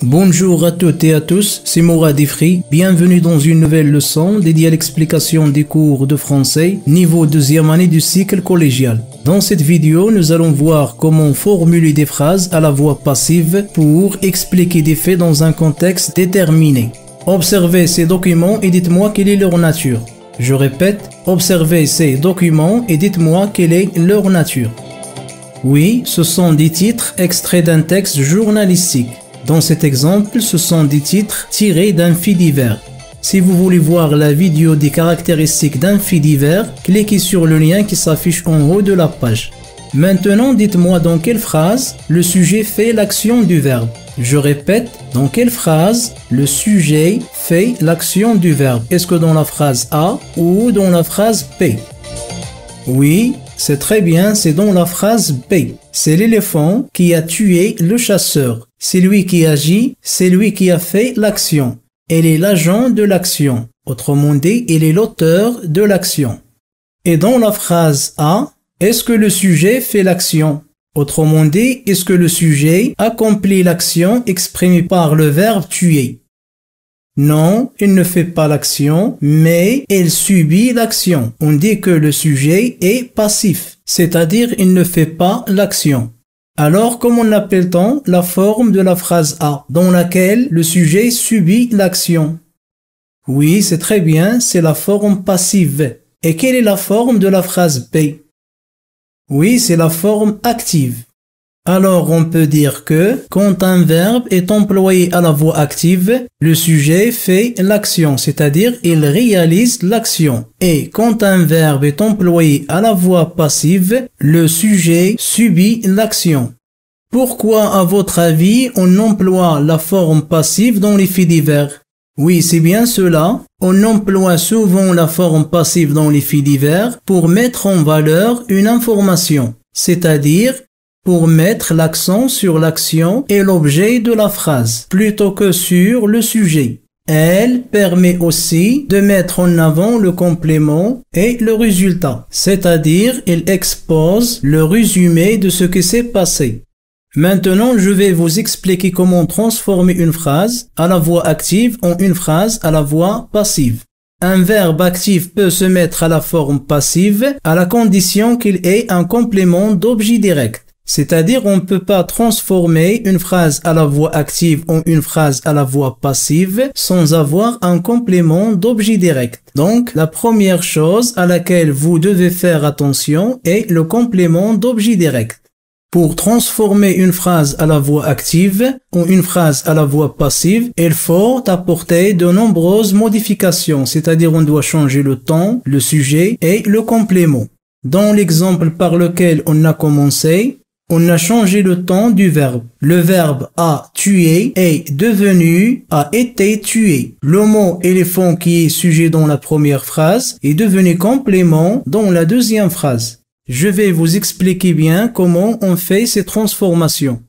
Bonjour à toutes et à tous, c'est Mourad Ifri. Bienvenue dans une nouvelle leçon dédiée à l'explication des cours de français niveau deuxième année du cycle collégial. Dans cette vidéo, nous allons voir comment formuler des phrases à la voix passive pour expliquer des faits dans un contexte déterminé. Observez ces documents et dites-moi quelle est leur nature. Je répète, observez ces documents et dites-moi quelle est leur nature. Oui, ce sont des titres extraits d'un texte journalistique. Dans cet exemple, ce sont des titres tirés d'un fait divers. Si vous voulez voir la vidéo des caractéristiques d'un fait divers, cliquez sur le lien qui s'affiche en haut de la page. Maintenant, dites-moi dans quelle phrase le sujet fait l'action du verbe. Je répète, dans quelle phrase le sujet fait l'action du verbe. Est-ce que dans la phrase A ou dans la phrase B? Oui, c'est très bien, c'est dans la phrase B. C'est l'éléphant qui a tué le chasseur. C'est lui qui agit, c'est lui qui a fait l'action. Il est l'agent de l'action. Autrement dit, il est l'auteur de l'action. Et dans la phrase A, est-ce que le sujet fait l'action? Autrement dit, est-ce que le sujet accomplit l'action exprimée par le verbe tuer? Non, il ne fait pas l'action, mais il subit l'action. On dit que le sujet est passif, c'est-à-dire il ne fait pas l'action. Alors, comment appelle-t-on la forme de la phrase A, dans laquelle le sujet subit l'action? Oui, c'est très bien, c'est la forme passive. Et quelle est la forme de la phrase B? Oui, c'est la forme active. Alors, on peut dire que quand un verbe est employé à la voix active, le sujet fait l'action, c'est-à-dire il réalise l'action. Et quand un verbe est employé à la voix passive, le sujet subit l'action. Pourquoi, à votre avis, on emploie la forme passive dans les faits divers? Oui, c'est bien cela. On emploie souvent la forme passive dans les faits divers pour mettre en valeur une information, c'est-à-dire pour mettre l'accent sur l'action et l'objet de la phrase, plutôt que sur le sujet. Elle permet aussi de mettre en avant le complément et le résultat, c'est-à-dire elle expose le résumé de ce qui s'est passé. Maintenant, je vais vous expliquer comment transformer une phrase à la voix active en une phrase à la voix passive. Un verbe actif peut se mettre à la forme passive à la condition qu'il ait un complément d'objet direct. C'est-à-dire, on ne peut pas transformer une phrase à la voix active en une phrase à la voix passive sans avoir un complément d'objet direct. Donc, la première chose à laquelle vous devez faire attention est le complément d'objet direct. Pour transformer une phrase à la voix active en une phrase à la voix passive, il faut apporter de nombreuses modifications, c'est-à-dire on doit changer le temps, le sujet et le complément. Dans l'exemple par lequel on a commencé, on a changé le temps du verbe. Le verbe a tué est devenu a été tué. Le mot éléphant qui est sujet dans la première phrase est devenu complément dans la deuxième phrase. Je vais vous expliquer bien comment on fait ces transformations.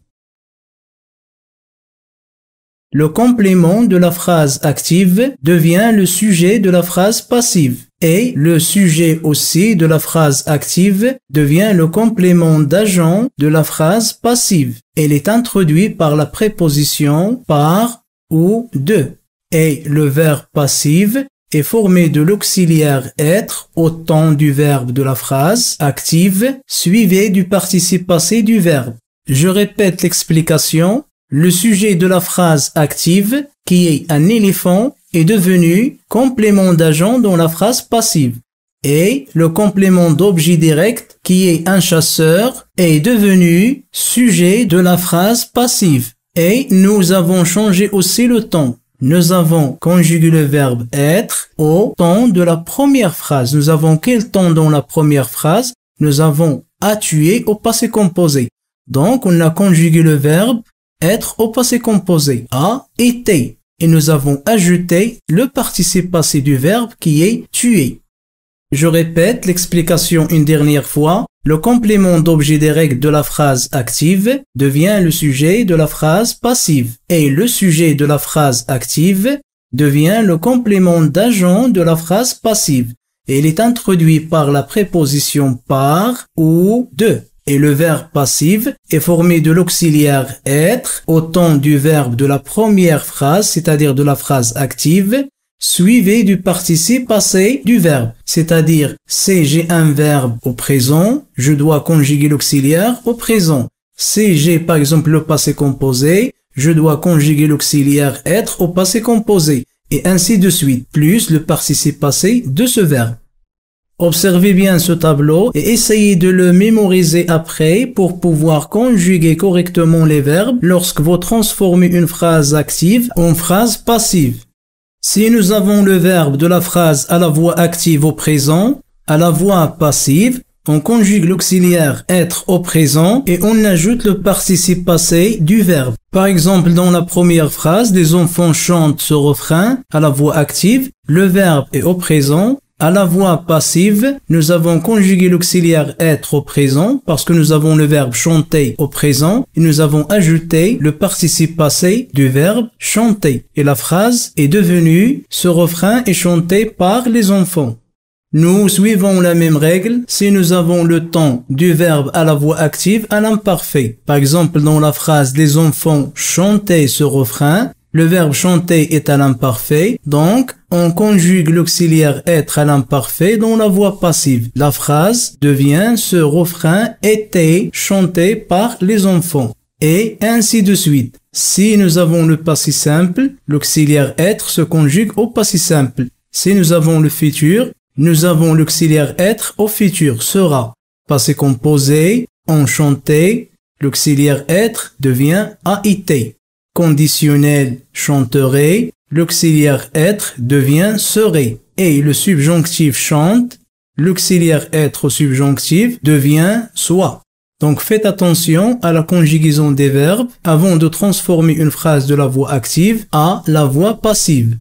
Le complément de la phrase active devient le sujet de la phrase passive. Et le sujet aussi de la phrase active devient le complément d'agent de la phrase passive. Elle est introduite par la préposition par ou de. Et le verbe passif est formé de l'auxiliaire être au temps du verbe de la phrase active suivi du participe passé du verbe. Je répète l'explication. Le sujet de la phrase active, qui est un éléphant, est devenu complément d'agent dans la phrase passive. Et le complément d'objet direct, qui est un chasseur, est devenu sujet de la phrase passive. Et nous avons changé aussi le temps. Nous avons conjugué le verbe être au temps de la première phrase. Nous avons quel temps dans la première phrase? Nous avons a tué au passé composé. Donc, on a conjugué le verbe être au passé composé, a été. Et nous avons ajouté le participe passé du verbe qui est tué. Je répète l'explication une dernière fois. Le complément d'objet direct de la phrase active devient le sujet de la phrase passive. Et le sujet de la phrase active devient le complément d'agent de la phrase passive. Et il est introduit par la préposition par ou de. Et le verbe passif est formé de l'auxiliaire être au temps du verbe de la première phrase, c'est-à-dire de la phrase active, suivi du participe passé du verbe. C'est-à-dire, si j'ai un verbe au présent, je dois conjuguer l'auxiliaire au présent. Si j'ai par exemple le passé composé, je dois conjuguer l'auxiliaire être au passé composé. Et ainsi de suite, plus le participe passé de ce verbe. Observez bien ce tableau et essayez de le mémoriser après pour pouvoir conjuguer correctement les verbes lorsque vous transformez une phrase active en phrase passive. Si nous avons le verbe de la phrase à la voix active au présent, à la voix passive, on conjugue l'auxiliaire être au présent et on ajoute le participe passé du verbe. Par exemple, dans la première phrase, les enfants chantent ce refrain à la voix active, le verbe est au présent. À la voix passive, nous avons conjugué l'auxiliaire être au présent parce que nous avons le verbe chanter au présent et nous avons ajouté le participe passé du verbe chanter. Et la phrase est devenue « Ce refrain est chanté par les enfants ». Nous suivons la même règle si nous avons le temps du verbe à la voix active à l'imparfait. Par exemple, dans la phrase « Les enfants chantaient ce refrain », le verbe chanter est à l'imparfait, donc on conjugue l'auxiliaire être à l'imparfait dans la voix passive. La phrase devient « Ce refrain était chanté par les enfants ». Et ainsi de suite. Si nous avons le passé simple, l'auxiliaire être se conjugue au passé simple. Si nous avons le futur, nous avons l'auxiliaire être au futur sera. Passé composé, on chantait, l'auxiliaire être devient a été. Conditionnel chanterait, l'auxiliaire être devient serait. Et le subjonctif chante, l'auxiliaire être au subjonctif devient soit. Donc faites attention à la conjugaison des verbes avant de transformer une phrase de la voix active à la voix passive.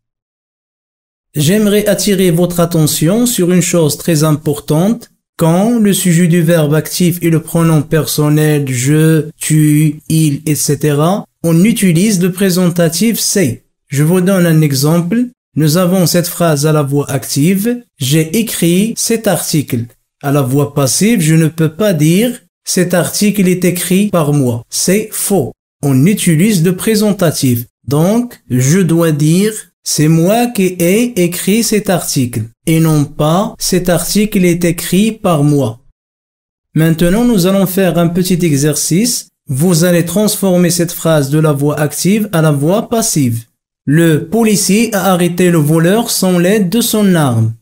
J'aimerais attirer votre attention sur une chose très importante. Quand le sujet du verbe actif est le pronom personnel je, tu, il, etc., on utilise le présentatif c'est. Je vous donne un exemple. Nous avons cette phrase à la voix active. J'ai écrit cet article. À la voix passive, je ne peux pas dire cet article est écrit par moi. C'est faux. On utilise le présentatif. Donc, je dois dire c'est moi qui ai écrit cet article et non pas cet article est écrit par moi. Maintenant, nous allons faire un petit exercice. Vous allez transformer cette phrase de la voix active à la voix passive. Le policier a arrêté le voleur sans l'aide de son arme.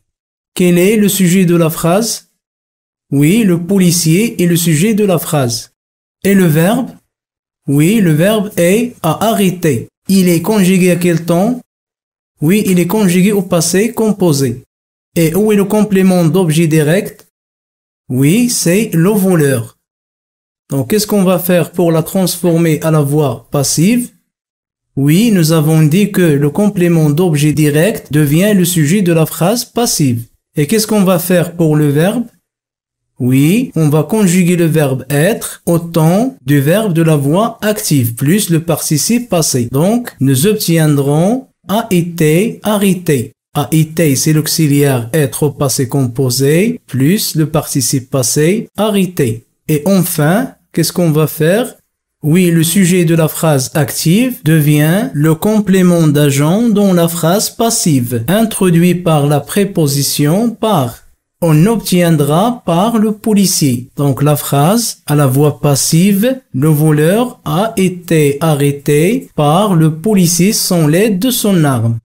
Quel est le sujet de la phrase? Oui, le policier est le sujet de la phrase. Et le verbe? Oui, le verbe est à arrêter. Il est conjugué à quel temps? Oui, il est conjugué au passé composé. Et où est le complément d'objet direct? Oui, c'est le voleur. Donc, qu'est-ce qu'on va faire pour la transformer à la voix passive? Oui, nous avons dit que le complément d'objet direct devient le sujet de la phrase passive. Et qu'est-ce qu'on va faire pour le verbe? Oui, on va conjuguer le verbe être au temps du verbe de la voix active plus le participe passé. Donc, nous obtiendrons a été arrêté. A été, c'est l'auxiliaire être au passé composé, plus le participe passé arrêté. Et enfin, qu'est-ce qu'on va faire? Oui, le sujet de la phrase active devient le complément d'agent dans la phrase passive, introduit par la préposition par. On obtiendra par le policier. Donc la phrase à la voix passive, le voleur a été arrêté par le policier sans l'aide de son arme.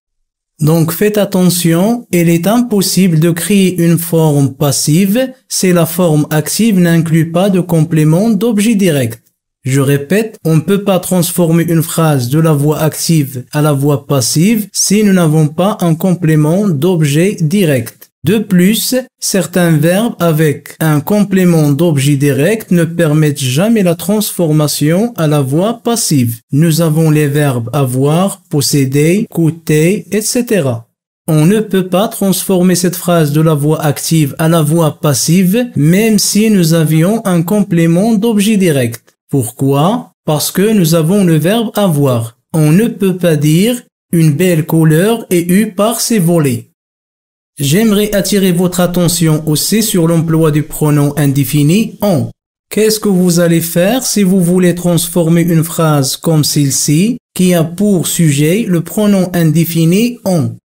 Donc faites attention, il est impossible de créer une forme passive si la forme active n'inclut pas de complément d'objet direct. Je répète, on ne peut pas transformer une phrase de la voix active à la voix passive si nous n'avons pas un complément d'objet direct. De plus, certains verbes avec un complément d'objet direct ne permettent jamais la transformation à la voix passive. Nous avons les verbes avoir, posséder, coûter, etc. On ne peut pas transformer cette phrase de la voix active à la voix passive même si nous avions un complément d'objet direct. Pourquoi? Parce que nous avons le verbe avoir. On ne peut pas dire une belle couleur est eue par ses volets. J'aimerais attirer votre attention aussi sur l'emploi du pronom indéfini « on ». Qu'est-ce que vous allez faire si vous voulez transformer une phrase comme celle-ci qui a pour sujet le pronom indéfini on?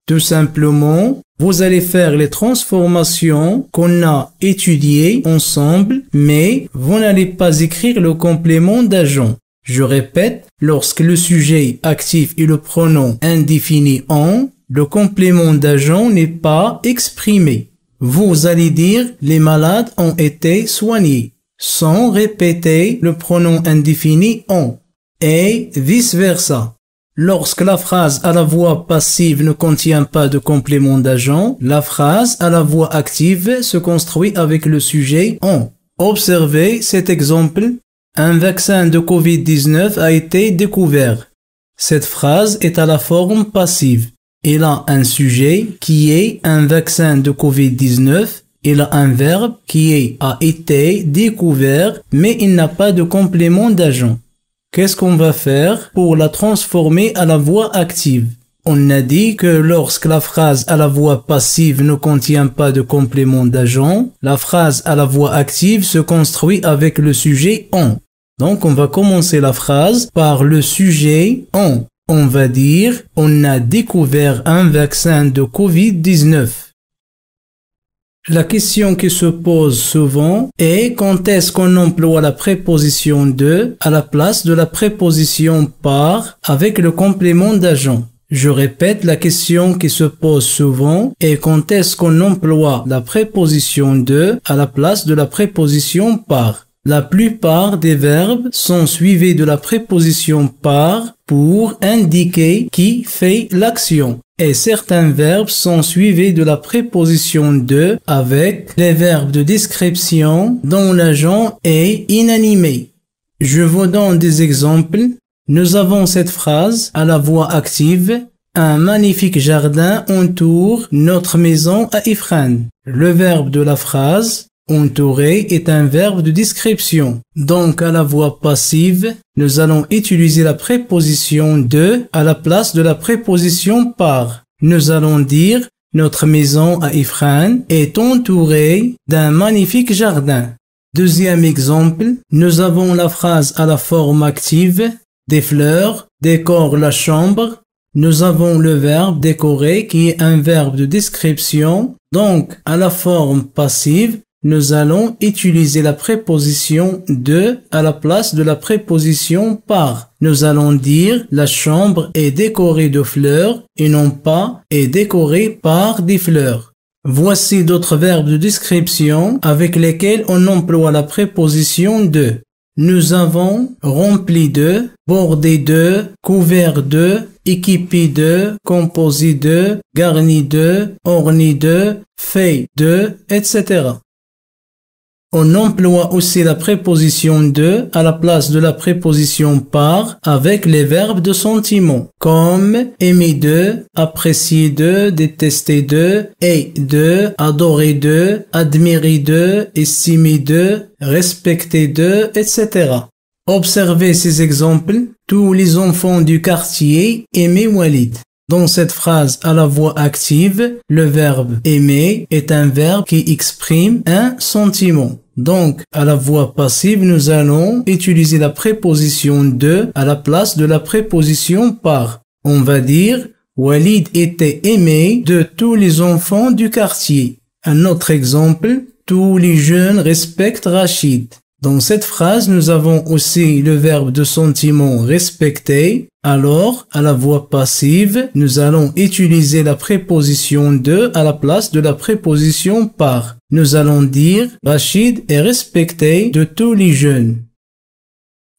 Tout simplement, vous allez faire les transformations qu'on a étudiées ensemble, mais vous n'allez pas écrire le complément d'agent. Je répète, lorsque le sujet actif est le pronom indéfini on, le complément d'agent n'est pas exprimé. Vous allez dire « les malades ont été soignés » sans répéter le pronom indéfini on, et vice-versa. Lorsque la phrase à la voix passive ne contient pas de complément d'agent, la phrase à la voix active se construit avec le sujet on. Observez cet exemple. Un vaccin de Covid-19 a été découvert. Cette phrase est à la forme passive. Elle a un sujet qui est un vaccin de Covid-19. Elle a un verbe qui a été découvert, mais il n'a pas de complément d'agent. Qu'est-ce qu'on va faire pour la transformer à la voix active? On a dit que lorsque la phrase à la voix passive ne contient pas de complément d'agent, la phrase à la voix active se construit avec le sujet on. Donc on va commencer la phrase par le sujet on. On va dire « On a découvert un vaccin de Covid-19 ». La question qui se pose souvent est quand est-ce qu'on emploie la préposition de à la place de la préposition par avec le complément d'agent. Je répète, la question qui se pose souvent est quand est-ce qu'on emploie la préposition de à la place de la préposition par. La plupart des verbes sont suivis de la préposition par pour indiquer qui fait l'action. Et certains verbes sont suivis de la préposition de avec les verbes de description dont l'agent est inanimé. Je vous donne des exemples. Nous avons cette phrase à la voix active. Un magnifique jardin entoure notre maison à Ifrane. Le verbe de la phrase entourer est un verbe de description. Donc, à la voix passive, nous allons utiliser la préposition de à la place de la préposition par. Nous allons dire notre maison à Ifrane est entourée d'un magnifique jardin. Deuxième exemple, nous avons la phrase à la forme active. Des fleurs décorent la chambre. Nous avons le verbe décorer qui est un verbe de description. Donc, à la forme passive, nous allons utiliser la préposition de à la place de la préposition par. Nous allons dire la chambre est décorée de fleurs et non pas est décorée par des fleurs. Voici d'autres verbes de description avec lesquels on emploie la préposition de. Nous avons rempli de, bordé de, couvert de, équipé de, composé de, garni de, orné de, fait de, etc. On emploie aussi la préposition de à la place de la préposition par avec les verbes de sentiment comme aimer de, apprécier de, détester de, et de, adorer de, admirer de, estimer de, respecter de, etc. Observez ces exemples. Tous les enfants du quartier aimaient Walid. Dans cette phrase à la voix active, le verbe aimer est un verbe qui exprime un sentiment. Donc, à la voix passive, nous allons utiliser la préposition de à la place de la préposition par. On va dire Walid était aimé de tous les enfants du quartier. Un autre exemple, tous les jeunes respectent Rachid. Dans cette phrase, nous avons aussi le verbe de sentiment respecter. Alors, à la voix passive, nous allons utiliser la préposition de à la place de la préposition par. Nous allons dire Rachid est respecté de tous les jeunes.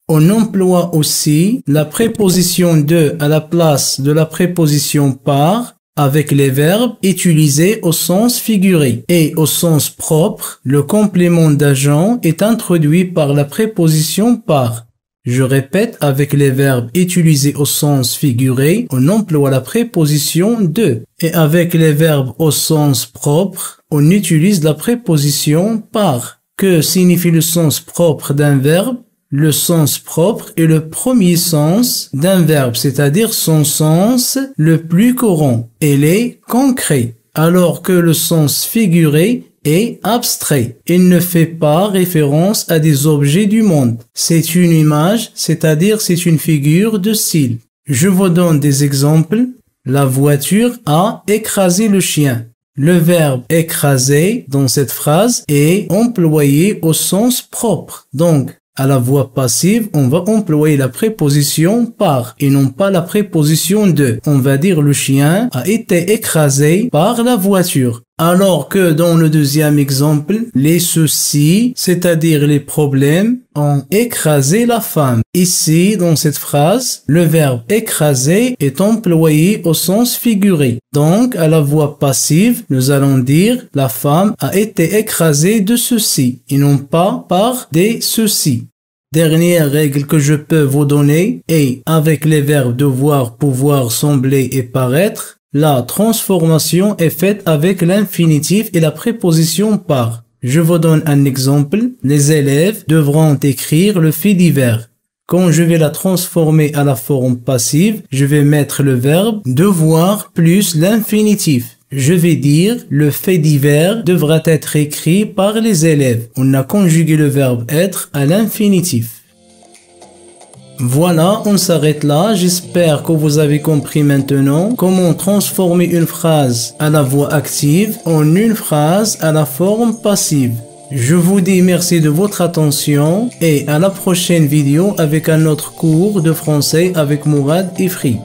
On emploie aussi la préposition de à la place de la préposition par avec les verbes utilisés au sens figuré. Et au sens propre, le complément d'agent est introduit par la préposition par. Je répète, avec les verbes utilisés au sens figuré, on emploie la préposition de. Et avec les verbes au sens propre, on utilise la préposition par. Que signifie le sens propre d'un verbe? Le sens propre est le premier sens d'un verbe, c'est-à-dire son sens le plus courant. Il est concret. Alors que le sens figuré est abstrait. Il ne fait pas référence à des objets du monde. C'est une image, c'est-à-dire c'est une figure de style. Je vous donne des exemples. La voiture a écrasé le chien. Le verbe écraser dans cette phrase est employé au sens propre. Donc, à la voix passive, on va employer la préposition par et non pas la préposition de. On va dire le chien a été écrasé par la voiture. Alors que dans le deuxième exemple, les soucis, c'est-à-dire les problèmes, ont écrasé la femme. Ici, dans cette phrase, le verbe écraser est employé au sens figuré. Donc, à la voix passive, nous allons dire la femme a été écrasée de ceci et non pas par des soucis. Dernière règle que je peux vous donner est avec les verbes devoir, pouvoir, sembler et paraître, la transformation est faite avec l'infinitif et la préposition par. Je vous donne un exemple. Les élèves devront écrire le fait divers. Quand je vais la transformer à la forme passive, je vais mettre le verbe devoir plus l'infinitif. Je vais dire le fait divers devra être écrit par les élèves. On a conjugué le verbe être à l'infinitif. Voilà, on s'arrête là. J'espère que vous avez compris maintenant comment transformer une phrase à la voix active en une phrase à la forme passive. Je vous dis merci de votre attention et à la prochaine vidéo avec un autre cours de français avec Mourad Ifri.